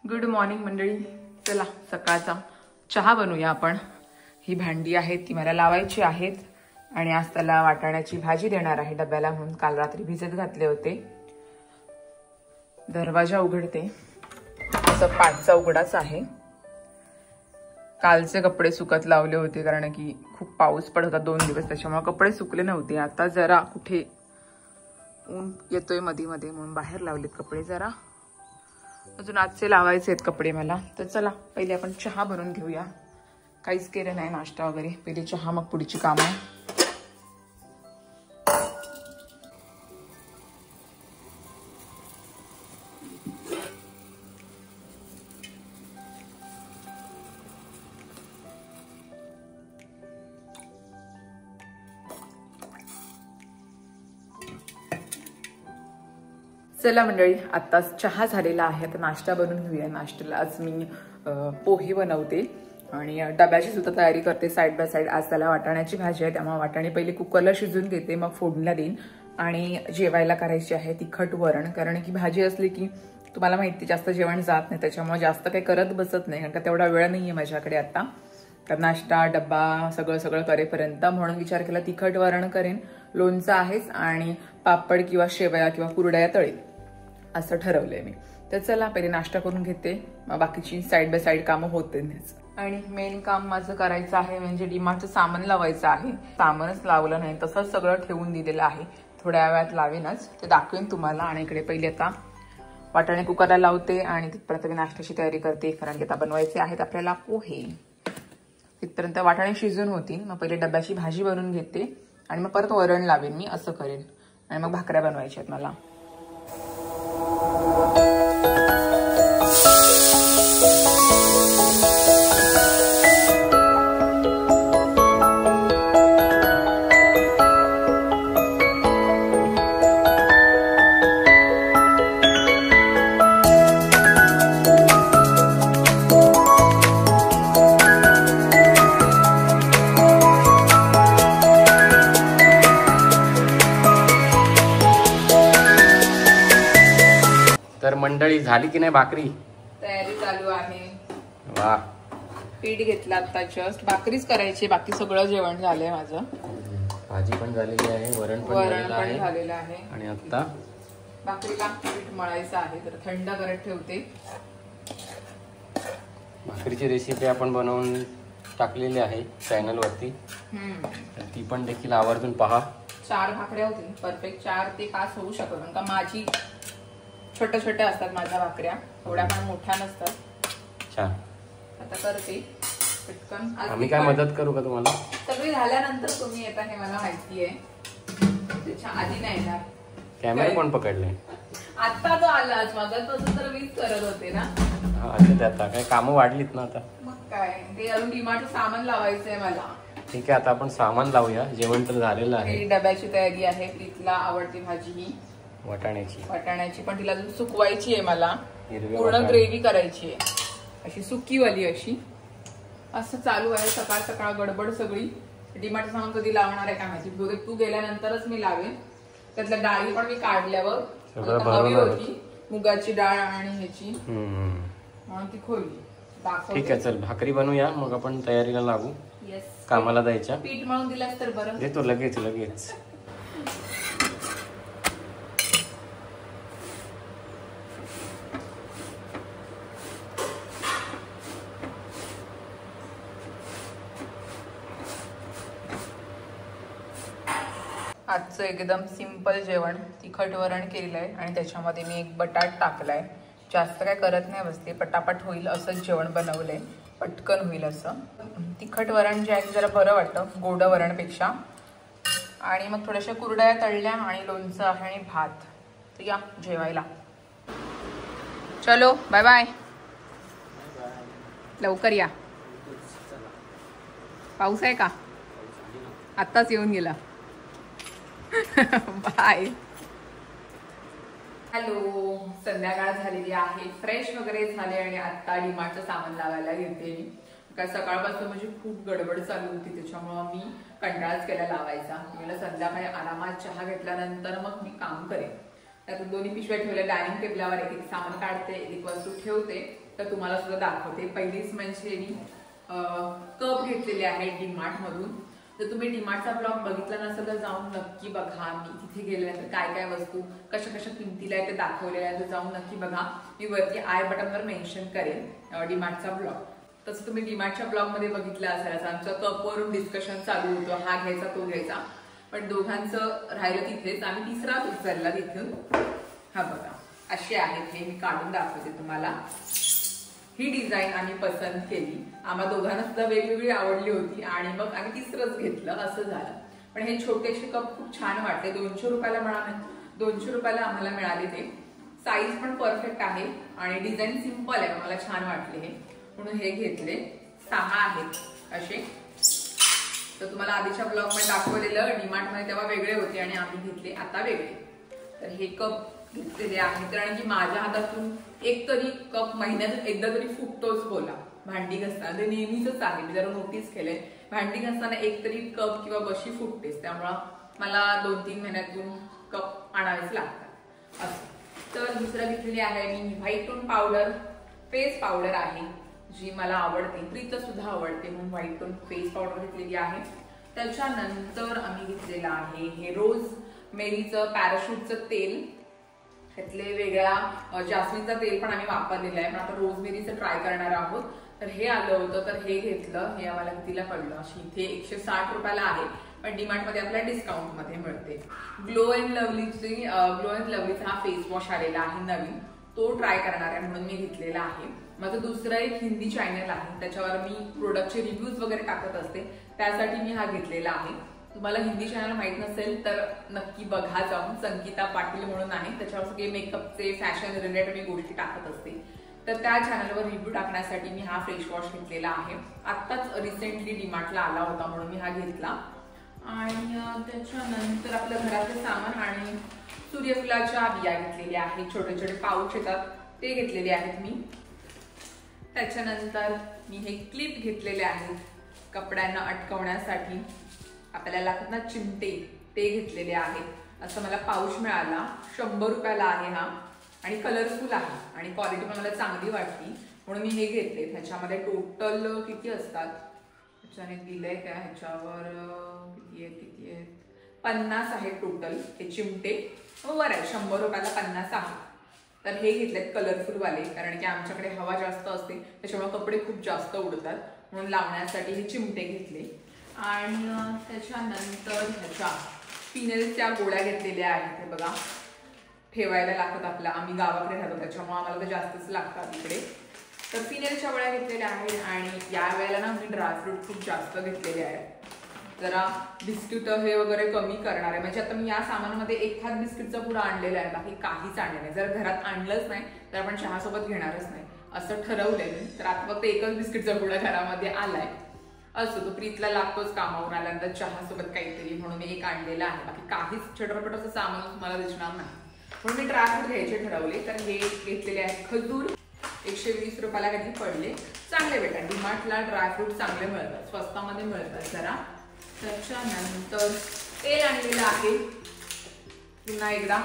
Good morning मंडळी. चला सकाळचा चहा बनवूया आपण. ही भांडी आहेत ती मला लावायची आहेत आणि आज त्याला वाटाण्याची भाजी देणार आहे डब्याला म्हणून काल रात्री भिजत घातले होते. दरवाजा उघडते. असं 5चा उघडाच आहे. कालचे कपडे सुकत लावले होते कारण की खूप पाऊस पडत होता 2 दिवस, त्याच्यामुळे कपडे सुकले नव्हते. आता जरा कुठे ऊन येतोय मध्ये मध्ये म्हणून बाहेर लावलेत कपडे. जरा अजून आजचे लावायचे आहेत कपडे मला. तर चला पहिले आपण चहा बनवून घेऊया. काहीच केलं नाही नाश्ता वगैरे. पहिले चहा मग पुढची कामं. चला मंडळी आत्ताच चहा झालेला आहे. आता नाश्ता बनवून घेऊया. नाश्त्याला आज मी पोहे बनवते आणि डब्याची सुद्धा तयारी करते साईड बाय साईड. आज त्याला वाटाण्याची भाजी आहे त्यामुळे वाटाणे पहिले कुकरला शिजून घेते मग फोडणीला देईन. आणि जेवायला करायची आहे तिखट वरण, कारण की भाजी असली की तुम्हाला माहिती जास्त जेवण जात नाही, त्याच्यामुळे जास्त काही करत बसत नाही कारण का तेवढा वेळ नाहीये माझ्याकडे आता. तर नाश्ता डब्बा सगळं करेपर्यंत म्हणून विचार केला तिखट वरण करेन. लोणचं आहेच आणि पापड किंवा शेवया किंवा कुरड्या तळेल असं ठरवलंय मी. तर चला पहिले नाश्ता करून घेते, मग बाकीची साईड बाय साईड कामं होतेच. आणि मेन काम माझं करायचं आहे म्हणजे डीमार्टचं सामान लावायचं आहे. सामानच लावलं नाही, तसंच सगळं ठेवून दिलेलं आहे. थोड्या वेळात लावेनच, ते दाखवेन तुम्हाला. आणि इकडे पहिले आता वाटाणे कुकरला लावते आणि तिथपर्यंत मी नाश्त्याची तयारी करते कारण की आता बनवायचे आहेत आपल्याला पोहे. तिथपर्यंत वाटाणे शिजून होतील. मग पहिले डब्याची भाजी बनवून घेते आणि मग परत वरण लावेन मी, असं करेन. आणि मग भाकऱ्या बनवायच्या आहेत मला. तर मंडळी झाली की नाही भाकरी? तयारी चालू आहे. वा. पीठ घेतलं आता जस्ट. भाकरीच करायची, बाकी सगळं जेवण झालंय माझं. भाजी पण झालेली आहे, वरण पण झालेलं आहे. आणि आता भाकरीला पीठ मळायचं आहे तर थंड करत ठेवते. भाकरीची रेसिपी आपण बनवून टाकलेली आहे चॅनल वरती, ती पण देखील आवर्जून पहा. 4 भाकऱ्या होतील परफेक्ट. 4 ते 5 होऊ शकत कारण का माझी छोट्या असतात माझ्या भाकऱ्या, थोड्या पण मोठ्या नसतात. छान. आता करते पटकन. आम्ही काय मदत करू का तुम्हाला? सगळी झाल्यानंतर तुम्ही येता हे मला माहिती आहे, त्याच्या आधी नाही येणार. कॅमेरा कोण पकडले? आता तो आलाच. मदत तर मीच करत होते ना. आता काय कामं वाढलीत ना आता. मग काय, ते अजून डीमार्टचं सामान लावायचंय मला. ठीक आहे, आता आपण सामान लावूया. जेवण तर झालेलं आहे. डब्याची तयारी आहे. प्रीतला आवडती भाजी ही वाटाण्याची, पण तिला अजून सुकवायची आहे मला. पूर्ण ग्रेव्ही करायची आहे, अशी सुकीवाली अशी. असं चालू आहे सकाळ सकाळ गडबड सगळी. डीमार्टचं सामान कधी लावणार आहे काय माहिती. बहुतेक तू गेल्यानंतरच मी लावेन. त्यातल्या डाळी पण मी काढल्यावर हवी होती, मुगाची डाळ आणि ह्याची, म्हणून ती खोली. ठीक आहे, चल भाकरी बनवूया मग आपण तयारीला लागू. कामाला जायच्या. पीठ मळून दिलास तर बरं. देतो लगेच. आजचं एकदम सिंपल जेवण. तिखट वरण केलेलं आहे आणि त्याच्यामध्ये मी एक बटाट टाकलाय. जास्त काय करत नाही बसते, पटापट होईल असंच जेवण बनवलंय, पटकन होईल असं. तिखट वरण जे आहे जरा बरं वाटतं गोड वरणपेक्षा. आणि मग थोड्याशा कुरड्या तळल्या आणि लोणचं आहे आणि भात. तर या जेवायला. चलो बाय बाय. लवकर या. पाऊस आहे का? आत्ताच येऊन गेला. बाय. हॅलो, संध्याकाळ झालेली आहे. फ्रेश वगैरे झाले आणि आता डीमार्टचं सामान लावायला घेते मी. काय सकाळपासून माझी खूप गडबड चालू होती, त्याच्यामुळे मी कंटाळाच केला लावायचा. मला संध्याकाळी आरामात चहा घेतल्यानंतर मग मी काम करेन. त्यातून 2 पिशव्या ठेवल्या डायनिंग टेबलावर. एक सामान काढते, एक वस्तू ठेवते तर तुम्हाला सुद्धा दाखवते. पहिलीच म्हणजे मी कप घेतलेले आहेत डीमार्ट मधून. जर तुम्ही डीमार्टचा ब्लॉग बघितला नसेल तर जाऊन नक्की बघा. मी तिथे गेल्यानंतर काय काय वस्तू कशा कशा किमतीला आहे ते दाखवलेल्या आहे, तर जाऊन नक्की बघा. मी वरती आय बटनवर मेन्शन करेन डीमार्टचा ब्लॉग. तसं तुम्ही डीमार्टच्या ब्लॉग मध्ये बघितलं असेल. आमचं कपवरून डिस्कशन चालू होतं, हा घ्यायचा तो घ्यायचा, पण दोघांचं राहिलं तिथेच. आम्ही तिसरा उचलला तिथून. हा बघा असे आहेत, हे मी काढून दाखवते तुम्हाला. ही डिझाईन आम्ही पसंत केली, आम्हा दोघांना सुद्धा वेगवेगळी आवडली होती आणि मग आम्ही तिसरंच घेतलं असं झालं. पण हे छोटेसे कप खूप छान वाटले. 200 रुपयाला मिळाले, 200 रुपयाला आम्हाला मिळाले ते. साईज पण परफेक्ट आहे आणि डिझाईन सिंपल आहे, मला छान वाटले हे, म्हणून हे घेतले. 6 आहेत असे. तर तुम्हाला आधीच्या ब्लॉग मध्ये दाखवलेलं डीमार्ट मध्ये तेव्हा वेगळे होते आणि आम्ही घेतले आता वेगळे. तर हे कप घेतलेले आहेत कारण की माझ्या हातातून एक तरी कप महिन्यात एकदा तरी फुटतोच. बोला भांडी घासताना ते नेहमीच आहे, मी जरा नोटीस केलंय. भांडी घासताना एक तरी कप किंवा बशी फुटतेच, त्यामुळं मला 2-3 महिन्यातून कप आणावेच लागतात असं. तर दुसरं घेतलेली आहे मी white tone powder, face powder आहे जी मला आवडते, प्रीत सुद्धा आवडते, म्हणून व्हाईट टोन फेस पावडर घेतलेली आहे. त्याच्यानंतर आम्ही घेतलेलं आहे हे रोज मेरीचं पॅराशूटचं तेल. त्यातले वेगळा जास्मिनचा तेल पण आम्ही वापरलेला आहे, पण आता रोजमेरीचं ट्राय करणार आहोत. तर हे आलं होतं तर हे घेतलं. हे आम्हाला कितीला पडलं, अशी इथे 160 रुपयाला आहे, पण डीमार्ट मध्ये आपल्याला डिस्काउंट मध्ये मिळते. ग्लो अँड लवलीचा हा फेस वॉश आलेला आहे नवीन, तो ट्राय करणार आहे म्हणून मी घेतलेला आहे. माझं दुसरं एक हिंदी चॅनल आहे, त्याच्यावर मी प्रोडक्टचे रिव्ह्यूज वगैरे टाकत असते, त्यासाठी मी हा घेतलेला आहे. तुम्हाला हिंदी चॅनल माहित नसेल तर नक्की बघा जाऊन. संगीता पाटील म्हणून आहे, त्याच्यावर सगळे मेकअपचे फॅशन रिलेटेड मी गोष्टी टाकत असते. तर त्या चॅनलवर रिव्ह्यू टाकण्यासाठी मी हा फेस वॉश घेतलेला आहे. आत्ताच रिसेंटली डीमार्टला आला होता म्हणून मी हा घेतला. आणि त्याच्यानंतर आपल्या घरातले सामान आणि सूर्यफुलाच्या बिया घेतलेल्या आहेत, छोटे छोटे पाऊच येतात ते घेतलेले आहेत मी. त्याच्यानंतर मी हे क्लिप घेतलेले आहेत कपड्यांना अटकवण्यासाठी, आपल्याला लागतात ना चिमटे, ते घेतलेले आहेत. असं मला पाऊच मिळाला, 100 रुपयाला आहे हा आणि कलरफुल आहे आणि क्वालिटी पण मला चांगली वाटली म्हणून मी हे घेतले. ह्याच्यामध्ये टोटल किती असतात, ह्याच्याने दिलंय काय, ह्याच्यावर किती आहेत 50 आहेत टोटल हे चिमटे. बरोबर आहे, 100 रुपयाला 50 आहे. तर हे घेतलेत कलरफुल वाले, कारण की आमच्याकडे हवा जास्त असते त्याच्यामुळे कपडे खूप जास्त उडतात, म्हणून लावण्यासाठी हे चिमटे घेतले. आणि त्याच्यानंतर ह्याच्या फिनेलच्या गोळ्या घेतलेल्या आहेत. हे बघा ठेवायला लागतात आपल्या, आम्ही गावाकडे राहतो त्याच्यामुळे आम्हाला तर जास्तच लागतात इकडे. तर फिनेलच्या गोळ्या घेतलेल्या आहेत. आणि या वेळेला ना मी ड्रायफ्रूट खूप जास्त घेतलेले आहेत, जरा बिस्किट हे वगैरे कमी करणार आहे. म्हणजे आता मी या सामानामध्ये एखाद बिस्किटचा पुडा आणलेला आहे, बाकी काहीच आणलं नाही. जर घरात आणलंच नाही तर आपण चहासोबत घेणारच नाही असं ठरवलंय मी. तर आता फक्त एकच बिस्किटचा पुडा घरामध्ये आलाय. असं तो प्रीतला लागतोच कामावरून आल्यानंतर चहासोबत काहीतरी, म्हणून मी एक आणलेला आहे. बाकी काहीच छोटपट असं सामान तुम्हाला दिसणार नाही, म्हणून मी ड्रायफ्रूट घ्यायचे ठरवले. तर हे घेतलेले आहेत खजूर, 120 रुपयाला कधी पडले, चांगले भेटतात. डीमार्टला ड्रायफ्रूट चांगले मिळतात, स्वस्तामध्ये मिळतात जरा. त्याच्यानंतर तेल आणलेलं आहे पुन्हा एकदा,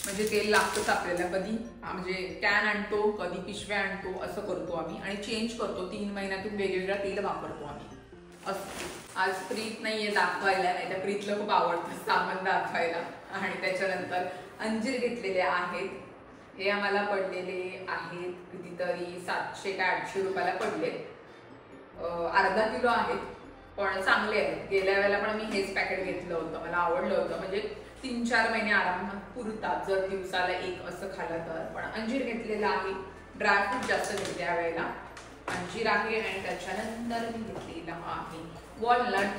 म्हणजे तेल लागतंच आपल्याला. कधी म्हणजे कॅन आणतो, कधी पिशव्या आणतो, असं करतो आम्ही आणि चेंज करतो. 3 महिन्यातून वेगवेगळा तेल वापरतो आम्ही असं. आज प्रीत नाहीये दाखवायला, नाही तर प्रीतला खूप आवडतं सामान दाखवायला. आणि त्याच्यानंतर अंजीर घेतलेले आहेत. हे आम्हाला पडलेले आहेत कितीतरी 700 का 800 रुपयाला पडले. अर्धा किलो आहेत पण चांगले आहेत. गेल्या वेळेला पण मी हेच पॅकेट घेतलं होतं, मला आवडलं होतं. म्हणजे 3-4 महिने आरामात पुरतात जर दिवसाला एक असं खाल्लं तर. पण अंजीर घेतलेला आहे, ड्रायफ्रूट जास्त घेतले या वेळेला. अंजीर आहे आणि त्याच्यानंतर मी घेतलेला आहे वॉलनट,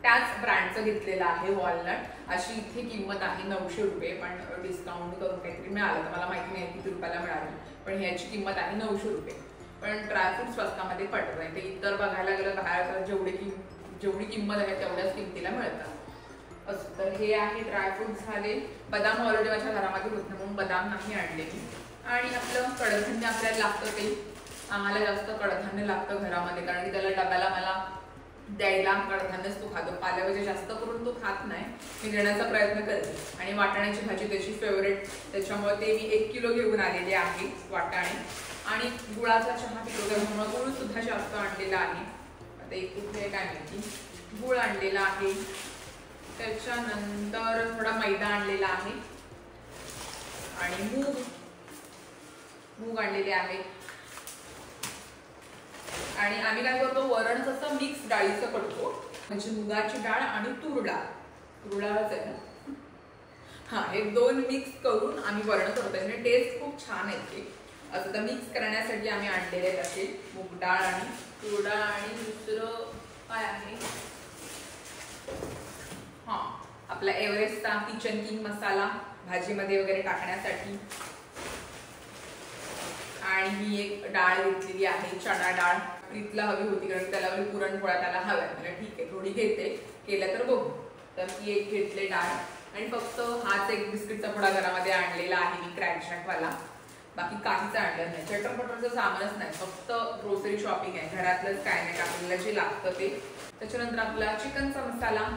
त्याच ब्रँडचं घेतलेलं आहे वॉलनट. अशी इथे किंमत आहे 900 रुपये, पण डिस्काउंट करून काहीतरी मिळालं तर मला माहिती नाही किती रुपयाला मिळाली, पण ह्याची किंमत आहे 900 रुपये. पण ड्रायफ्रूट स्वस्तामध्ये पडत नाही. ते इतर बघायला गेलं बाहेर तर जेवढी किंमत आहे तेवढ्याच किमतीला मिळतात असं. तर हे आहे ड्रायफ्रूट झाले. बदाम ऑलरेडी माझ्या घरामध्ये होत म्हणून बदाम नाही आणले मी. आणि आपलं कडधान्य आपल्याला लागतं, ते आम्हाला जास्त कडधान्य लागतं घरामध्ये, कारण की त्याला डब्याला मला द्यायला कडधान्यच तो खातो. पालेभाज्या जास्त करून तो खात नाही, मी देण्याचा प्रयत्न करते. आणि वाटाण्याची भाजी त्याची फेवरेट, त्याच्यामुळे ते मी 1 किलो घेऊन आलेले आहे वाटाणे. आणि गुळाचा चहा पितो त्यामुळे गुळ सुद्धा जास्त आणलेला आहे. आता एक कुठे काय माहिती. गुळ आणलेला आहे, त्याच्यानंतर थोडा मैदा आणलेला आहे आणि मूग आणलेले आहे. आणि आम्ही काय करतो, वरण कसं मिक्स डाळीचं करतो, म्हणजे मुगाची डाळ आणि तूर डाळच आहे ना, हा, हे दोन मिक्स करून आम्ही वरण करतो. म्हणजे टेस्ट खूप छान येते. असं तर मिक्स करण्यासाठी आम्ही आणलेले असे मूग डाळ आणि तूर डाळ. आणि दुसरं काय आहे, हा, आपला एव्हरेस्टचा किचन किंग मसाला भाजीमध्ये वगैरे टाकण्यासाठी. आणि ही एक डाळ घेतलेली आहे, चणा डाळ. प्रीतला हवी होती कारण त्याला पुरणपोळ्या त्याला हव्या. म्हणजे ठीक आहे, थोडी घेते, केलं तर बघू. तर ही एक घेतली डाळ. आणि फक्त हाच एक बिस्किटचा पुडा घरामध्ये आणलेला आहे मी, क्रॅकशॅकवाला. बाकी काहीच आणलं नाही, चटरपटरचं सामानच नाही, फक्त ग्रोसरी शॉपिंग आहे. घरातलंच काय नाही, आपल्याला जे लागतं ते. त्याच्यानंतर आपला चिकनचा मसाला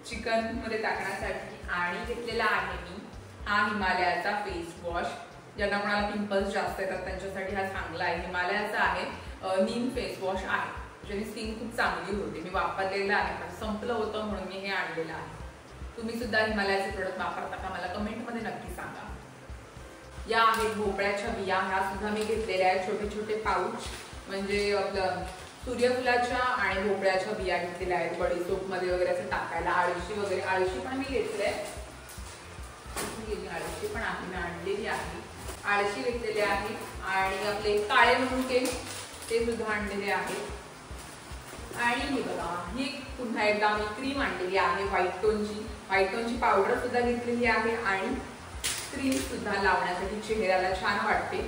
चिकन मध्ये टाकण्यासाठी. आणि घेतलेला आहे मी हा हिमालयाचा फेस वॉश. ज्यांना कोणाला पिंपल्स जास्त येतात त्यांच्यासाठी हा चांगला आहे. हिमालयाचा आहे, नीम फेस वॉश आहे, ज्याने स्किन खूप चांगली होते. मी वापरलेलं आहे, पण संपलं होतं म्हणून मी हे आणलेलं आहे. तुम्ही सुद्धा हिमालयाचे प्रोडक्ट वापरता का, मला कमेंटमध्ये नक्की सांगा. या आहेत भोपळ्याच्या बिया, ह्या सुद्धा मी घेतलेल्या आहेत. छोटे छोटे पाऊच, म्हणजे आपलं सूर्यफुलाच्या आणि भोपळ्याच्या बिया घेतलेल्या आहेत. बडीसोप मध्ये वगैरे असं टाकायला. आळशी वगैरे, आळशी पण मी घेतलंय. आळशी पण आहे, मी आणलेली आहे. आळशी घेतलेले आहे. आणि आपले काळे मुंगे ते सुद्धा आणलेले आहेत. आणि हे बघा, ही पुन्हा एकदा मी क्रीम आणलेली आहे व्हाईट टोनची पावडर सुद्धा घेतलेली आहे. आणि क्रीम सुद्धा लावण्यासाठी चेहऱ्याला छान वाटते.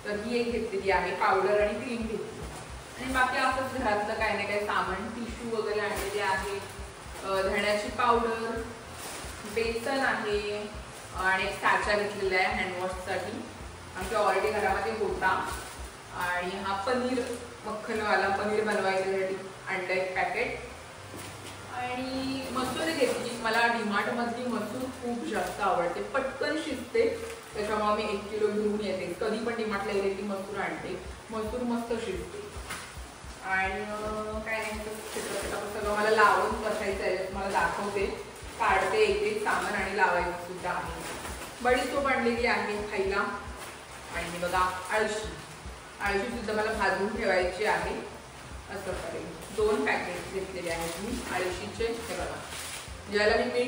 तर ही एक घेतलेली आहे, पावडर आणि क्रीम घेतली. आणि बाकी असंच घरातलं काही नाही काही सामान, टिश्यू वगैरे आणलेले आहे, धण्याची पावडर, बेसन आहे. आणि एक साचा घेतलेला आहे हँडवॉशसाठी, आमच्या ऑलरेडी घरामध्ये होता. आणि हा पनीर मक्खनवाला पनीर बनवायच्यासाठी आणलं एक पॅकेट. आणि मसूर घेतली. मला डीमार्ट मधली मसूर खूप जास्त आवडते, पटकन शिजते, त्याच्यामुळे मी 1 किलो घेऊन येते. कधी पण डीमार्टला गेले की मसूर आणते, मसूर मस्त शिजते. आणि काय नाही, सगळं मला लावून बसायचं आहे, मला दाखवते, काढते एक सामान आणि लावायचं सुद्धा आहे. बडीसोप आणलेली आहे खायला. आणि बघा आळशी सुद्धा मला भाजून ठेवायची आहे. असं करेल. 2 पॅकेट घेतलेले आहेत मी आळशीचे. हे बघा, ज्याला मी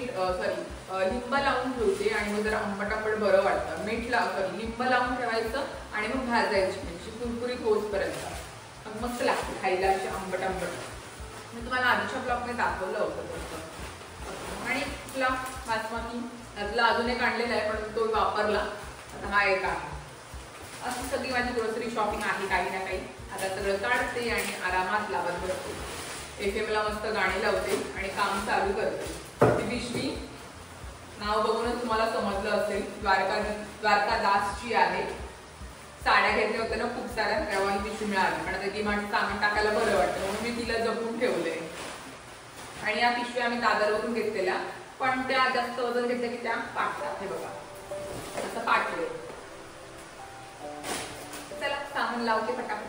लिंब लावून ठेवते आणि मग जरा आंबट बरं वाटतं. लिंब लावून ठेवायचं आणि मग भाजायची, म्हणजे कुरकुरीत होईपर्यंत मस्त लागते खायला, अशी आंबट. मी तुम्हाला आधीच्या ब्लॉगमध्ये दाखवलं होतं. आणि आपला बासमती त्यातला अजून एक आणलेला आहे, पण तो वापरला. आता हा एक आहे. असं सगळी माझी ग्रोसरी शॉपिंग आहे, काही ना काही. आता सगळं काढते आणि आरामात लावत बसते. FM ला मस्त गाणी लावते आणि काम चालू करते. ती पिशवी नाव बघूनच तुम्हाला समजलं असेल, द्वारकादासची आहे. साड्या घेतल्या होत्या ना खूप साऱ्या, तेव्हा ही पिशवी मिळाली. पण आता ती माझं सामान टाकायला बरं वाटतं म्हणून मी तिला जपून ठेवलंय. आणि या पिशव्या आम्ही दादरवरून घेतलेल्या, पण त्या जास्त वजन घेतल्या की त्या पाटतात. हे बघा, असं पाटले. चला सामान लावते पटापट.